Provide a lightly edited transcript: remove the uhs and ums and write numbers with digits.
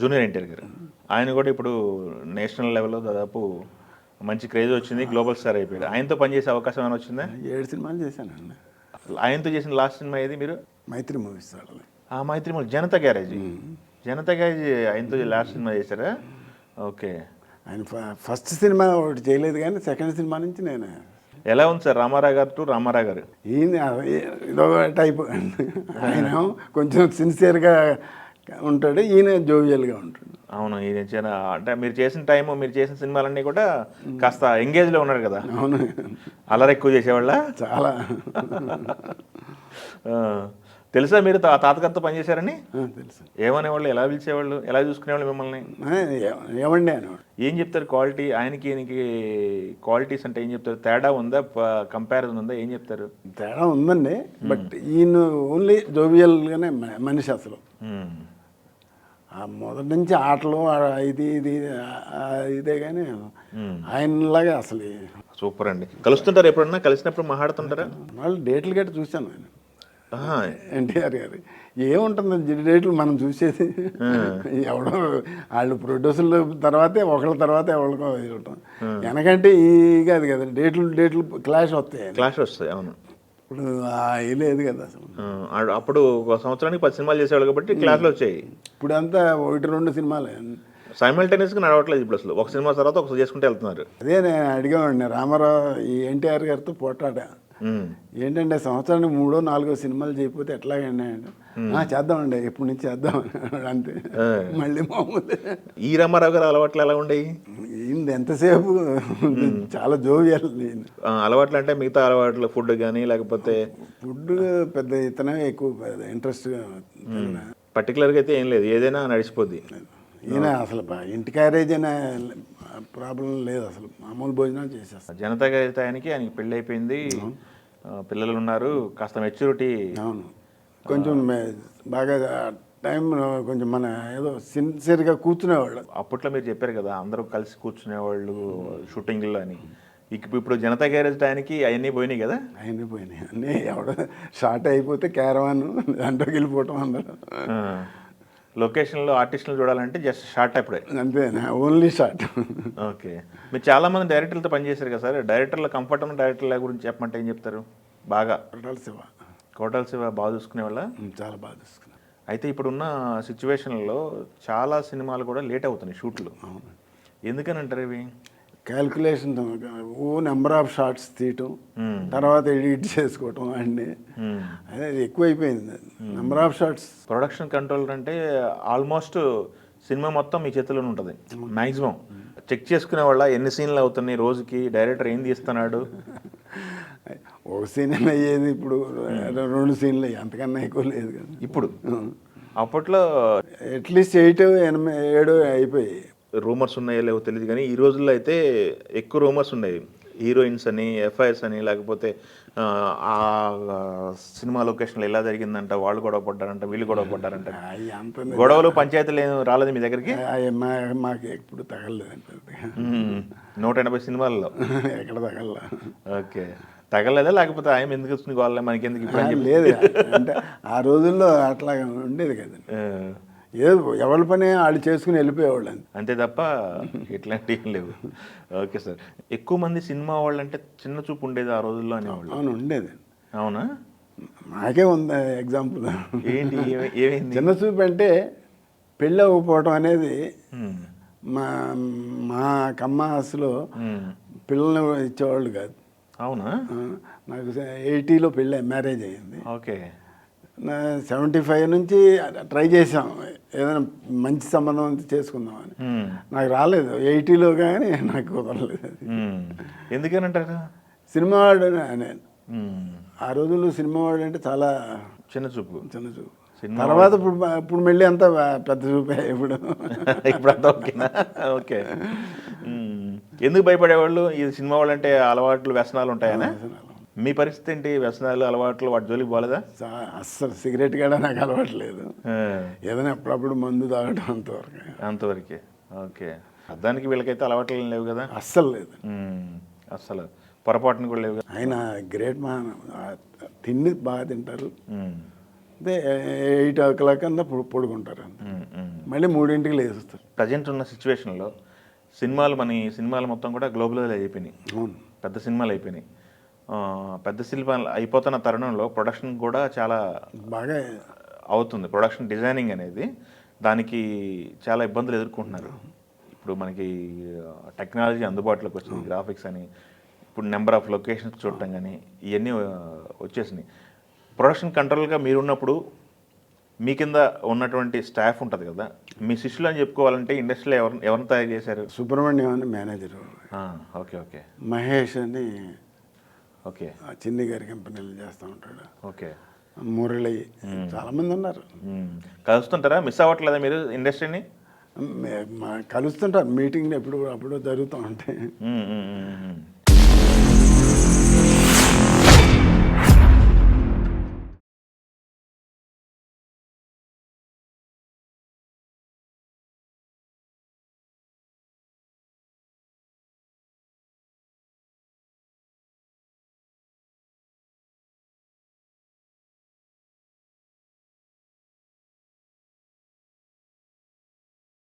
Junior NTR గారు. ఆయన కూడా ఇప్పుడు నేషనల్ లెవెల్లో దాదాపు మంచి క్రేజ్ వచ్చింది, గ్లోబల్ స్టార్ అయిపోయాడు. ఆయనతో పనిచేసే అవకాశం ఏమైనా వచ్చిందా? 7 సినిమాలు చేశానండి. ఆయనతో చేసిన లాస్ట్ సినిమా ఏది మీరు? మైత్రి మూవీస్ వాళ్ళని. ఆ Mythri movie, Janatha garage. Janatha garage ఆయనతో లాస్ట్ సినిమా చేశారా? ఓకే. ఆయన ఫస్ట్ సినిమా ఒకటి చేయలేదు కానీ సెకండ్ సినిమా నుంచి నేను. ఎలా ఉంది సార్ రామారావు గారు టు రామారావు గారు? ఈయన ఇదొక టైప్. ఆయన కొంచెం సిన్సియర్గా ఉంటాడు, ఈయన జోవియల్గా ఉంటాడు. అవును, ఈయన అంటే మీరు చేసిన టైము, మీరు చేసిన సినిమాలన్నీ కూడా కాస్త ఎంగేజ్లో ఉన్నాడు కదా. అవును, అల్లరి ఎక్కువ చేసేవాళ్ళ? చాలా. తెలుసా మీరు తాతగారితో పనిచేశారని? తెలుసు. ఏమనేవాళ్ళు, ఎలా పిలిచేవాళ్ళు, ఎలా చూసుకునేవాళ్ళు మిమ్మల్ని? ఏమండి అనేవాడు. ఏం చెప్తారు క్వాలిటీ ఆయనకి ఈయనకి? క్వాలిటీస్ అంటే ఏం చెప్తారు? తేడా ఉందా, కంపారిజన్ ఉందా, ఏం చెప్తారు? తేడా ఉందండి, బట్ ఈయన ఓన్లీ జోవియల్గానే మనిషి అసలు. మొదటి నుంచి ఆటలు ఇదే కానీ ఆయనలాగా అసలు. సూపర్ అండి. కలుస్తుంటారు ఎప్పుడన్నా? కలిసినప్పుడు మాట్లాడుతుంటారా? వాళ్ళు డేట్లు గట్రా చూశాను ఆయన, ఎన్టీఆర్ గారు. ఏముంటుంది డేట్లు మనం చూసేది, ఎవడో వాళ్ళు ప్రొడ్యూసర్ల తర్వాతే ఒకళ్ళ తర్వాత ఎవరికో చూడటం. వెనకంటే కాదు కదా, డేట్లు క్లాష్ వస్తాయి. అవును, ఇప్పుడు లేదు కదా అసలు. అప్పుడు ఒక సంవత్సరానికి 10 సినిమాలు చేసేవాళ్ళు కాబట్టి క్లాస్లో వచ్చాయి. ఇప్పుడు అంతా 1-2 సినిమాలే సైమల్టేనియస్గా నడవట్లేదు ఇప్పుడు అసలు. ఒక సినిమా తర్వాత ఒకసారి చేసుకుంటూ వెళ్తున్నారు. అదే నేను అడిగామండి రామారావు ఈ ఎన్టీఆర్ గారితో పోట్లాట. ఏంటంటే సంవత్సరానికి 3-4 సినిమాలు చేయకపోతే ఎట్లాగండి అంటే, చేద్దామండి ఎప్పటి నుంచి చేద్దాం అంతే, మళ్ళీ మామూలు. ఈ రామారావు గారు అలవాట్లు ఎలా ఉండేవి? ఎంతసేపు చాలా జోవియల్. అలవాట్లు అంటే మిగతా అలవాట్లు, ఫుడ్ కానీ లేకపోతే? ఫుడ్ పెద్ద ఇతనే ఎక్కువ ఇంట్రెస్ట్గా, పర్టికులర్గా అయితే ఏం లేదు, ఏదైనా నడిచిపోద్ది. ఈయన అసలు ఇంటి క్యారేజ్ అనే ప్రాబ్లం లేదు అసలు, మామూలు భోజనాలు చేసేస్తాను. జనతా గ్యారేజ్ ఆయనకి పెళ్ళి అయిపోయింది, పిల్లలు ఉన్నారు, కాస్త మెచ్యూరిటీ. అవును, కొంచెం బాగా టైం కొంచెం మన ఏదో సిన్సియర్గా కూర్చునేవాళ్ళు. అప్పట్లో మీరు చెప్పారు కదా అందరూ కలిసి కూర్చునేవాళ్ళు షూటింగ్లో అని. ఇప్పుడు జనతా గ్యారేజ్ టైంకి అవన్నీ పోయినాయి కదా? అవన్నీ పోయినాయి. అన్నీ ఎవడో షార్ట్ అయిపోతే క్యారవాన్ దాంట్లోకి వెళ్ళిపోవటం అందరూ. లొకేషన్లో ఆర్టిస్టులు చూడాలంటే జస్ట్ షార్ట్ అప్పుడే, అంతే, ఓన్లీ షార్ట్. ఓకే. మీరు చాలామంది డైరెక్టర్లతో పనిచేశారు కదా సార్, డైరెక్టర్ల కంఫర్ట్ ఉన్న డైరెక్టర్ల గురించి చెప్పమంటే ఏం చెప్తారు? బాగా కోటల శివ బాగా చూసుకునే వాళ్ళ? చాలా బాగా చూసుకున్నాను. అయితే ఇప్పుడున్న సిచ్యువేషన్లో చాలా సినిమాలు కూడా లేట్ అవుతున్నాయి షూట్లు. ఎందుకని అంటారు ఇవి? క్యాల్కులేషన్, నెంబర్ ఆఫ్ షార్ట్స్ తీయటం, తర్వాత ఎడిట్ చేసుకోవటం అన్నీ, అదే ఎక్కువైపోయింది. Number of shorts. Production controller అంటే ఆల్మోస్ట్ సినిమా మొత్తం మీ చేతిలోనే ఉంటుంది మ్యాక్సిమం. చెక్ చేసుకునే వాళ్ళ ఎన్ని సీన్లు అవుతున్నాయి రోజుకి, డైరెక్టర్ ఏం తీస్తున్నాడు? ఒక సీన్ అయ్యేది ఇప్పుడు 2 సీన్లు అయ్యి, అంతకన్నా ఎక్కువ లేదు కదా ఇప్పుడు. అప్పట్లో అట్లీస్ట్ 8-7 అయిపోయాయి. రూమర్స్ ఉన్నాయో లేవో తెలియదు కానీ ఈ రోజుల్లో అయితే ఎక్కువ రూమర్స్ ఉన్నాయి. హీరోయిన్స్ అని, ఎఫ్ఐఆర్స్ అని, లేకపోతే ఆ సినిమా లొకేషన్లో ఎలా జరిగిందంట, వాళ్ళు గొడవ పడ్డారంట, వీళ్ళు గొడవ పడ్డారంట. గొడవలు పంచాయతీలు ఏం రాలేదు మీ దగ్గరికి? మాకు ఎప్పుడు తగలలేదంటే 180 సినిమాల్లో ఎక్కడ తగల. ఓకే, తగలలేదా? లేకపోతే ఆయన ఎందుకు వస్తుంది గొడవ, మనకి ఎందుకు ఇప్పుడు? లేదు, అంటే ఆ రోజుల్లో అట్లా ఉండేది కదండి. ఏదో ఎవరి పని వాళ్ళు చేసుకుని వెళ్ళిపోయేవాళ్ళు అంతే తప్ప ఇట్లాంటివి ఏం లేవు. Okay sir. ఎక్కువ మంది సినిమా వాళ్ళు అంటే చిన్న చూపు ఉండేది ఆ రోజుల్లో అనేవాళ్ళు. అవును, ఉండేది. అవునా? నాకే ఉంది ఎగ్జాంపుల్. ఏంటి, ఏమైంది? చిన్న చూపు అంటే పెళ్ళి అవ్వకపోవటం అనేది. మా కమ్మాసులో పిల్లల్ని ఇచ్చేవాళ్ళు కాదు. అవునా? నాకు 80లో పెళ్ళి మ్యారేజ్ అయ్యింది. ఓకే. 75 నుంచి ట్రై చేసాం ఏదైనా మంచి సంబంధం చేసుకుందామని, నాకు రాలేదు 80లో, కానీ నాకు కుదరలేదు. ఎందుకనంటారు? సినిమా వాడు నేను ఆ రోజుల్లో సినిమా వాడు అంటే చాలా చిన్న చూపు. తర్వాత ఇప్పుడు మళ్ళీ అంతా పెద్ద చూపే. ఇప్పుడు అంతా ఓకేనా? ఓకే. ఎందుకు భయపడేవాళ్ళు? ఈ సినిమా వాళ్ళు అంటే అలవాట్లు, వ్యసనాలు ఉంటాయనా? మీ పరిస్థితి ఏంటి? వ్యసనాలు, అలవాట్లు, వాటి జోలికి పోలేదా? అస్సలు సిగరెట్ కూడా నాకు అలవాట్లేదు. ఏదైనా అప్పుడప్పుడు మందు తాగడం అంతవరకే. ఓకే. దానికి వీళ్ళకైతే అలవాట్లు లేవు కదా? అస్సలు లేదు, అస్సలు పొరపాటును కూడా లేవు. ఆయన గ్రేట్ మ్యాన్. తిండి బాగా తింటారు, అదే 8 o'clock అంతా పడుకుంటారు, మళ్ళీ 3ంటికి లేస్తారు. ప్రజెంట్ ఉన్న సిచ్యువేషన్లో సినిమాలు మొత్తం కూడా గ్లోబలైజ్ అయిపోయినాయి. అవును, పెద్ద సినిమాలు అయిపోయినాయి. పెద్ద సినిమాలు అయిపోతున్న తరుణంలో ప్రొడక్షన్ కూడా చాలా బాగా అవుతుంది. ప్రొడక్షన్ డిజైనింగ్ అనేది దానికి చాలా ఇబ్బందులు ఎదుర్కొంటున్నారు. ఇప్పుడు మనకి టెక్నాలజీ అందుబాటులోకి వచ్చింది, గ్రాఫిక్స్ అని, ఇప్పుడు నెంబర్ ఆఫ్ లొకేషన్స్ చూడటం కానీ ఇవన్నీ వచ్చేసినాయి. ప్రొడక్షన్ కంట్రోల్గా మీరున్నప్పుడు మీ కింద ఉన్నటువంటి స్టాఫ్ ఉంటుంది కదా, మీ శిష్యులు అని చెప్పుకోవాలంటే ఇండస్ట్రీలో ఎవరిని తయారు చేశారు? సుబ్రహ్మణ్యం అని మేనేజర్, ఓకే ఓకే మహేష్ అని ఓకే చిన్ని గారి కంపెనీలు చేస్తూ ఉంటాడు, ఓకే మురళి, చాలామంది ఉన్నారు. కలుస్తుంటారా? మిస్ అవ్వట్లేదా మీరు ఇండస్ట్రీని? కలుస్తుంటారు, మీటింగ్లు అప్పుడు జరుగుతూ ఉంటాయి.